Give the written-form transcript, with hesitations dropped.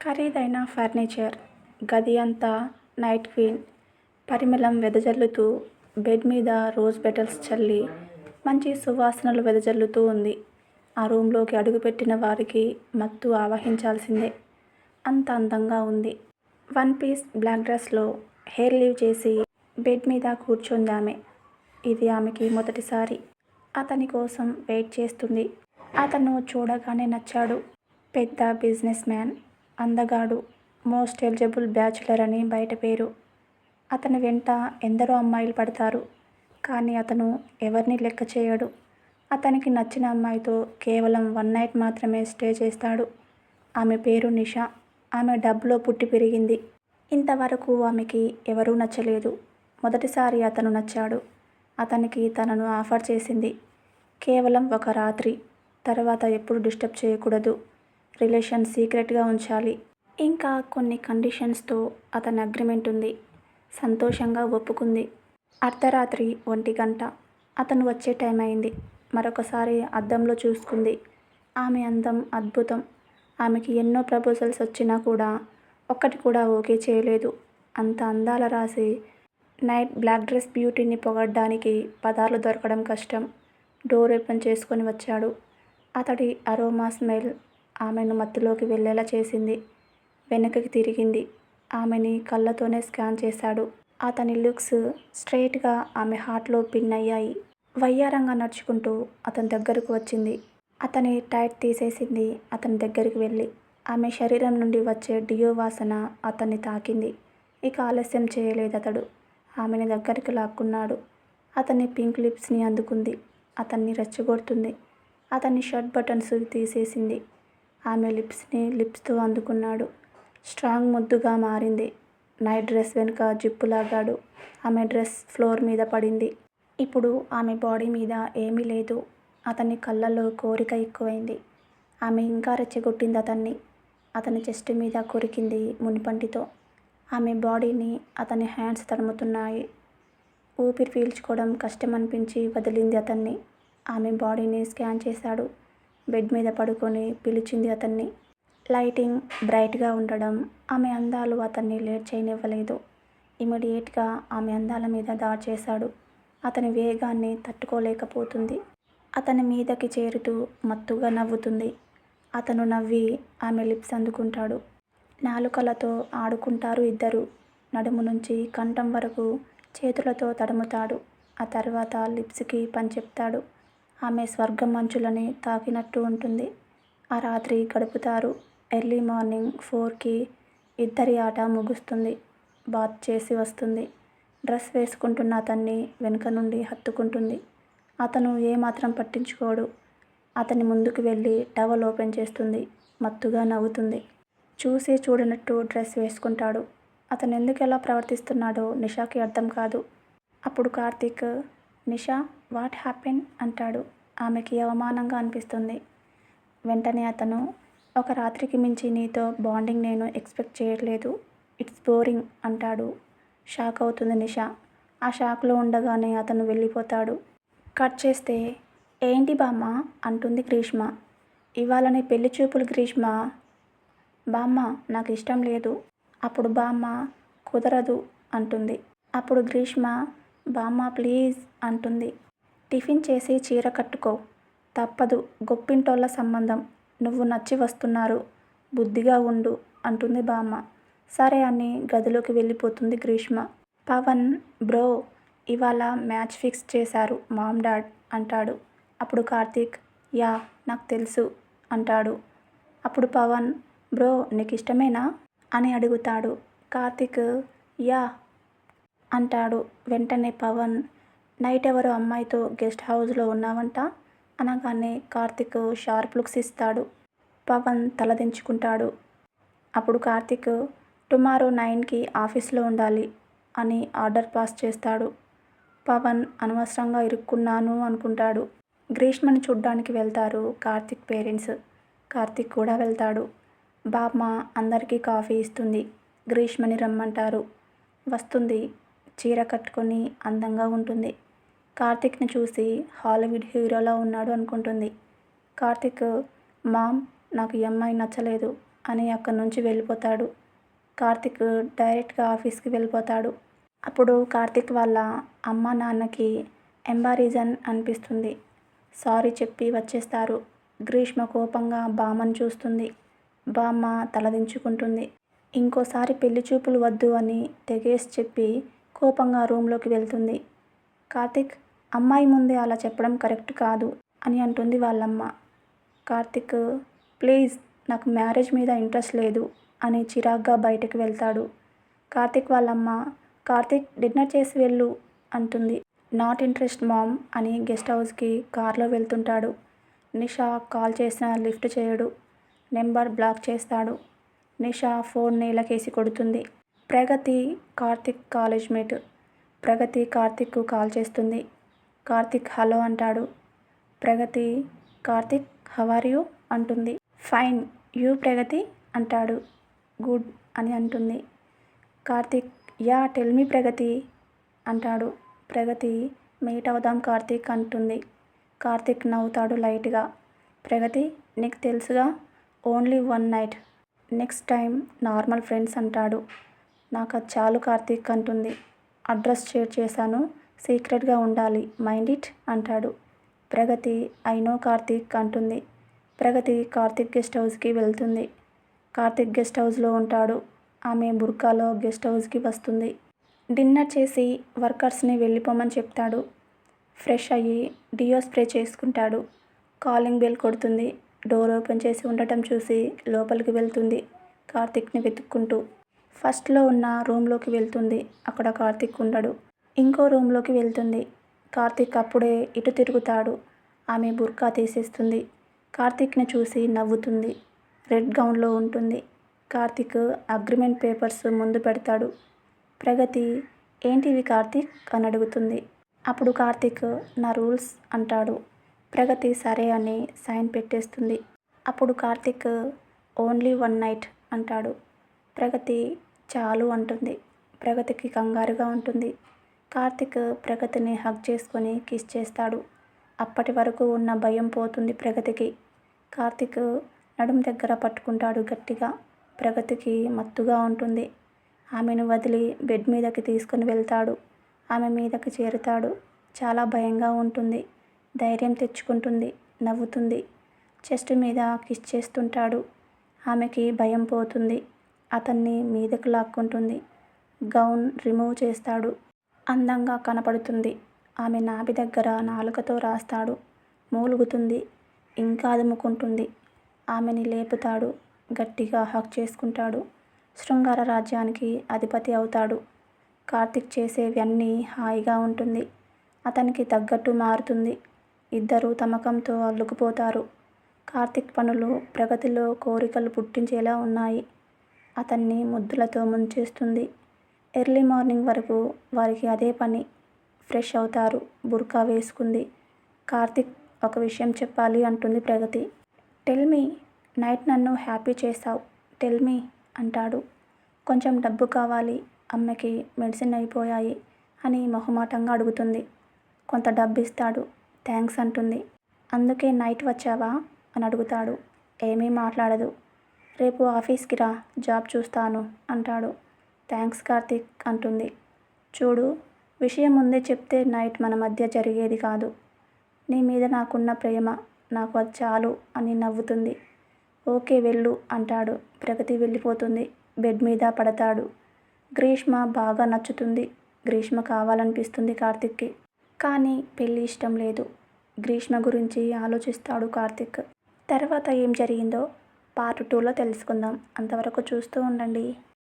ఖరీదైన ఫర్నిచర్, గది అంతా నైట్ క్వీన్ పరిమళం వెదజల్లుతూ బెడ్ మీద రోజ్ పెటల్స్ చల్లి మంచి సువాసనలు వెదజల్లుతూ ఉంది. ఆ రూంలోకి అడుగుపెట్టిన వారికి మత్తు ఆవహించాల్సిందే. అంత అందంగా ఉంది. వన్ పీస్ బ్లాక్ డ్రెస్లో హెయిర్ లీవ్ చేసి బెడ్ మీద కూర్చుందామె. ఇది ఆమెకి మొదటిసారి. అతని కోసం వెయిట్ చేస్తుంది. అతను చూడగానే నచ్చాడు. పెద్ద బిజినెస్ మ్యాన్, అందగాడు, మోస్ట్ ఎలిజిబుల్ బ్యాచులర్ అని బయట పేరు. అతని వెంట ఎందరో అమ్మాయిలు పడతారు. కానీ అతను ఎవరిని లెక్క చేయడు. అతనికి నచ్చిన అమ్మాయితో కేవలం వన్ నైట్ మాత్రమే స్టే చేస్తాడు. ఆమె పేరు నిషా. ఆమె డబ్లో పుట్టి పెరిగింది. ఇంతవరకు ఆమెకి ఎవరూ నచ్చలేదు. మొదటిసారి అతను నచ్చాడు. అతనికి తనను ఆఫర్ చేసింది. కేవలం ఒక రాత్రి. తర్వాత ఎప్పుడు డిస్టర్బ్ చేయకూడదు. రిలేషన్ సీక్రెట్గా ఉంచాలి. ఇంకా కొన్ని కండిషన్స్తో అతని అగ్రిమెంట్ ఉంది. సంతోషంగా ఒప్పుకుంది. అర్ధరాత్రి 1 గంట. అతను వచ్చే టైం అయింది. మరొకసారి అద్దంలో చూసుకుంది. ఆమె అందం అద్భుతం. ఆమెకి ఎన్నో ప్రపోజల్స్ వచ్చినా కూడా ఒక్కటి కూడా ఓకే చేయలేదు. అంత అందాల రాసి నైట్ బ్లాక్ డ్రెస్ బ్యూటీని పొగడ్డానికి పదాలు దొరకడం కష్టం. డోర్ ఓపెన్ చేసుకొని వచ్చాడు. అతడి అరోమా స్మెల్ ఆమెను మత్తులోకి వెళ్ళేలా చేసింది. వెనక్కి తిరిగింది. ఆమెని కళ్ళతోనే స్కాన్ చేశాడు. అతని లుక్స్ స్ట్రెయిట్గా ఆమె హార్ట్లో పిన్ అయ్యాయి. వయ్యారంగా నడుచుకుంటూ అతని దగ్గరకు వచ్చింది. అతని టైట్ తీసేసింది. అతని దగ్గరికి వెళ్ళి ఆమె శరీరం నుండి వచ్చే డియో వాసన అతన్ని తాకింది. ఇక ఆలస్యం చేయలేదతడు. ఆమెని దగ్గరికి లాక్కున్నాడు. అతని పింక్ లిప్స్ని అందుకుంది. అతన్ని రెచ్చగొడుతుంది. అతని షర్ట్ బటన్స్ తీసేసింది. ఆమె లిప్స్ని లిప్స్తో అందుకున్నాడు. స్ట్రాంగ్ ముద్దుగా మారింది. నైట్ డ్రెస్ వెనుక జిప్పు లాగాడు. ఆమె డ్రెస్ ఫ్లోర్ మీద పడింది. ఇప్పుడు ఆమె బాడీ మీద ఏమీ లేదు. అతని కళ్ళల్లో కోరిక ఎక్కువైంది. ఆమె ఇంకా రెచ్చగొట్టింది అతన్ని. అతని చెస్ట్ మీద కొరికింది మునిపంటితో. ఆమె బాడీని అతని హ్యాండ్స్ తడుముతున్నాయి. ఊపిరి పీల్చుకోవడం కష్టమనిపించి వదిలింది అతన్ని. ఆమె బాడీని స్కాన్ చేశాడు. బెడ్ మీద పడుకొని పిలిచింది అతన్ని. లైటింగ్ బ్రైట్గా ఉండడం ఆమె అందాలు అతన్ని లేట్ చేయనివ్వలేదు. ఇమీడియట్గా ఆమె అందాల మీద దాడి చేశాడు. అతని వేగాన్ని తట్టుకోలేకపోతుంది. అతని మీదకి చేరుతూ మత్తుగా నవ్వుతుంది. అతను నవ్వి ఆమె లిప్స్ అందుకుంటాడు. నాలుకలతో ఆడుకుంటారు ఇద్దరు. నడుము నుంచి కంఠం వరకు చేతులతో తడుముతాడు. ఆ తర్వాత లిప్స్కి పని చెప్తాడు. ఆమె స్వర్గం మంచులని తాకినట్టు ఉంటుంది. ఆ రాత్రి గడుపుతారు. ఎర్లీ మార్నింగ్ 4కి ఇద్దరి ఆట ముగుస్తుంది. బాత్ చేసి వస్తుంది. డ్రెస్ వేసుకుంటున్న అతన్ని వెనుక నుండి హత్తుకుంటుంది. అతను ఏమాత్రం పట్టించుకోడు. అతని ముందుకు వెళ్ళి టవల్ ఓపెన్ చేస్తుంది. మత్తుగా నవ్వుతుంది. చూసి చూడనట్టు డ్రెస్ వేసుకుంటాడు. అతను ఎందుకు ఎలా ప్రవర్తిస్తున్నాడో నిషాకి అర్థం కాదు. అప్పుడు కార్తీక్, నిషా వాట్ హ్యాపెన్ అంటాడు. ఆమెకి అవమానంగా అనిపిస్తుంది. వెంటనే అతను, ఒక రాత్రికి మించి నీతో బాండింగ్ నేను ఎక్స్పెక్ట్ చేయట్లేదు. ఇట్స్ బోరింగ్ అంటాడు. షాక్ అవుతుంది నిషా. ఆ షాక్లో ఉండగానే అతను వెళ్ళిపోతాడు. కట్ చేస్తే, ఏంటి బామ్మ అంటుంది గ్రీష్మ. ఇవాళ నీ పెళ్లి చూపులు గ్రీష్మ. బామ్మ నాకు ఇష్టం లేదు. అప్పుడు బామ్మ కుదరదు అంటుంది. అప్పుడు గ్రీష్మ బామ్మ ప్లీజ్ అంటుంది. టిఫిన్ చేసి చీర కట్టుకో. తప్పదు, గొప్పింటోళ్ళ సంబంధం. నువ్వు నచ్చి వస్తున్నారు. బుద్ధిగా ఉండు అంటుంది బామ్మ. సరే అని గదిలోకి వెళ్ళిపోతుంది గ్రీష్మ. పవన్ బ్రో ఇవాళ మ్యాచ్ ఫిక్స్ చేశారు మామ్ డాడ్ అంటాడు. అప్పుడు కార్తీక్, యా నాకు తెలుసు అంటాడు. అప్పుడు పవన్, బ్రో నీకు ఇష్టమేనా అని అడుగుతాడు. కార్తీక్ యా అంటాడు. వెంటనే పవన్, నైట్ ఎవరో అమ్మాయితో గెస్ట్ హౌస్లో ఉన్నావంట అనగానే కార్తీక్ షార్ప్ లుక్స్ ఇస్తాడు. పవన్ తలదించుకుంటాడు. అప్పుడు కార్తీక్, టుమారో 9కి ఆఫీస్లో ఉండాలి అని ఆర్డర్ పాస్ చేస్తాడు. పవన్ అనవసరంగా ఇరుక్కున్నాను అనుకుంటాడు. గ్రీష్మని చూడ్డానికి వెళ్తారు కార్తీక్ పేరెంట్స్. కార్తీక్ కూడా వెళ్తాడు. బామ్మ అందరికీ కాఫీ ఇస్తుంది. గ్రీష్మని రమ్మంటారు. వస్తుంది. చీర కట్టుకొని అందంగా ఉంటుంది. కార్తీక్ని చూసి హాలీవుడ్ హీరోలా ఉన్నాడు అనుకుంటుంది. కార్తీక్, మామ్ నాకు ఈ అమ్మాయి నచ్చలేదు అని అక్కడి నుంచి వెళ్ళిపోతాడు. కార్తిక్ డైరెక్ట్గా ఆఫీస్కి వెళ్ళిపోతాడు. అప్పుడు కార్తిక్ వాళ్ళ అమ్మ నాన్నకి ఎంబారీజన్ అనిపిస్తుంది. సారీ చెప్పి వచ్చేస్తారు. గ్రీష్మ కోపంగా బామ్మను చూస్తుంది. బామ్మ తలదించుకుంటుంది. ఇంకోసారి పెళ్లి చూపులు వద్దు అని తెగేసి చెప్పి కోపంగా రూమ్లోకి వెళ్తుంది. కార్తిక్, అమ్మాయి ముందే అలా చెప్పడం కరెక్ట్ కాదు అని అంటుంది వాళ్ళమ్మ. కార్తిక్, ప్లీజ్ నాకు మ్యారేజ్ మీద ఇంట్రెస్ట్ లేదు అని చిరాగ్గా బయటకు వెళ్తాడు. కార్తిక్ వాళ్ళమ్మ, కార్తిక్ డిన్నర్ చేసి వెళ్ళు అంటుంది. నాట్ ఇంట్రెస్ట్ మామ్ అని గెస్ట్ హౌస్కి కార్లో వెళ్తుంటాడు. నిషా కాల్ చేసినా లిఫ్ట్ చేయడు. నెంబర్ బ్లాక్ చేస్తాడు. నిషా ఫోన్ నేలకేసి కొడుతుంది. ప్రగతి కార్తిక్ కాలేజ్ మేట్. ప్రగతి కార్తిక్కు కాల్ చేస్తుంది. కార్తిక్ హలో అంటాడు. ప్రగతి, కార్తిక్ హౌ ఆర్ యూ అంటుంది. ఫైన్, యూ ప్రగతి అంటాడు. గుడ్ అని అంటుంది. కార్తిక్, యా టెల్ మీ ప్రగతి అంటాడు. ప్రగతి, మీట్ అవుదాం కార్తిక్ అంటుంది. కార్తిక్ నవ్వుతాడు లైట్గా. ప్రగతి, నీకు తెలుసుగా only one night, next time normal friends అంటాడు. నాకు అది చాలు కార్తిక్ అంటుంది. అడ్రస్ షేర్ చేశాను, సీక్రెట్గా ఉండాలి, మైండ్ ఇట్ అంటాడు. ప్రగతి, ఐ నో కార్తిక్ అంటుంది. ప్రగతి కార్తిక్ గెస్ట్ హౌస్కి వెళ్తుంది. కార్తిక్ గెస్ట్ హౌస్లో ఉంటాడు. ఆమె బుర్కాలో గెస్ట్ హౌస్కి వస్తుంది. డిన్నర్ చేసి వర్కర్స్ని వెళ్ళిపోమని చెప్తాడు. ఫ్రెష్ అయ్యి డియో స్ప్రే చేసుకుంటాడు. కాలింగ్ బెల్ కొడుతుంది. డోర్ ఓపెన్ చేసి ఉండటం చూసి లోపలికి వెళ్తుంది కార్తిక్ని వెతుక్కుంటూ. ఫస్ట్లో ఉన్న రూమ్లోకి వెళ్తుంది. అక్కడ కార్తిక్ ఉండడు. ఇంకో రూమ్లోకి వెళ్తుంది. కార్తిక్ అప్పుడే ఇటు తిరుగుతాడు. ఆమె బుర్కా తీసేస్తుంది. కార్తిక్ని చూసి నవ్వుతుంది. రెడ్ గౌన్లో ఉంటుంది. కార్తిక్ అగ్రిమెంట్ పేపర్స్ ముందు పెడతాడు. ప్రగతి, ఏంటివి కార్తిక్ అని అడుగుతుంది. అప్పుడు కార్తిక్, నా రూల్స్ అంటాడు. ప్రగతి సరే అని సైన్ పెట్టేస్తుంది. అప్పుడు కార్తిక్, ఓన్లీ వన్ నైట్ అంటాడు. ప్రగతి చాలు అంటుంది. ప్రగతికి కంగారుగా ఉంటుంది. కార్తిక్ ప్రగతిని హగ్ చేసుకొని కిస్ చేస్తాడు. అప్పటి వరకు ఉన్న భయం పోతుంది ప్రగతికి. కార్తిక్ నడుం దగ్గర పట్టుకుంటాడు గట్టిగా. ప్రగతికి మత్తుగా ఉంటుంది. ఆమెను వదిలి బెడ్ మీదకి తీసుకుని వెళ్తాడు. ఆమె మీదకి చేరుతాడు. చాలా భయంగా ఉంటుంది. ధైర్యం తెచ్చుకుంటుంది. నవ్వుతుంది. చెస్ట్ మీద కిస్ చేస్తుంటాడు. ఆమెకి భయం పోతుంది. అతన్ని మీదకు లాక్కుంటుంది. గౌన్ రిమూవ్ చేస్తాడు. అందంగా కనపడుతుంది. ఆమె నాభి దగ్గర నాలుకతో రాస్తాడు. మూలుగుతుంది. ఇంకా అదుముకుంటుంది. ఆమెని లేపుతాడు. గట్టిగా హగ్ చేసుకుంటాడు. శృంగార రాజ్యానికి అధిపతి అవుతాడు. కార్తిక్ చేసేవన్నీ హాయిగా ఉంటుంది. అతనికి తగ్గట్టు మారుతుంది. ఇద్దరూ తమకంతో అల్లుకుపోతారు. కార్తిక్ పనులు ప్రగతిలో కోరికలు పుట్టించేలా ఉన్నాయి. అతన్ని ముద్దులతో ముంచేస్తుంది. ఎర్లీ మార్నింగ్ వరకు వారికి అదే పని. ఫ్రెష్ అవుతారు. బుర్కా వేసుకుంది. కార్తిక్, ఒక విషయం చెప్పాలి అంటుంది ప్రగతి. టెల్ మీ, నైట్ నన్ను హ్యాపీ చేసావు, టెల్ మీ అంటాడు. కొంచెం డబ్బు కావాలి, అమ్మకి మెడిసిన్ అయిపోయాయి అని మొహమాటంగా అడుగుతుంది. కొంత డబ్బు ఇస్తాడు. థ్యాంక్స్ అంటుంది. అందుకే నైట్ వచ్చావా అని అడుగుతాడు. ఏమీ మాట్లాడదు. రేపు ఆఫీస్కి రా, జాబ్ చూస్తాను అంటాడు. థ్యాంక్స్ కార్తిక్ అంటుంది. చూడు, విషయం ముందే చెప్తే నైట్ మన మధ్య జరిగేది కాదు. నీ మీద నాకున్న ప్రేమ, నాకు అది చాలు అని నవ్వుతుంది. ఓకే వెళ్ళు అంటాడు. ప్రగతి వెళ్ళిపోతుంది. బెడ్ మీద పడతాడు. గ్రీష్మ బాగా నచ్చుతుంది. గ్రీష్మ కావాలనిపిస్తుంది కార్తిక్కి. కానీ పెళ్ళి ఇష్టం లేదు. గ్రీష్మ గురించి ఆలోచిస్తాడు కార్తిక్. తర్వాత ఏం జరిగిందో పార్ట్ 2లో తెలుసుకుందాం. అంతవరకు చూస్తూ ఉండండి.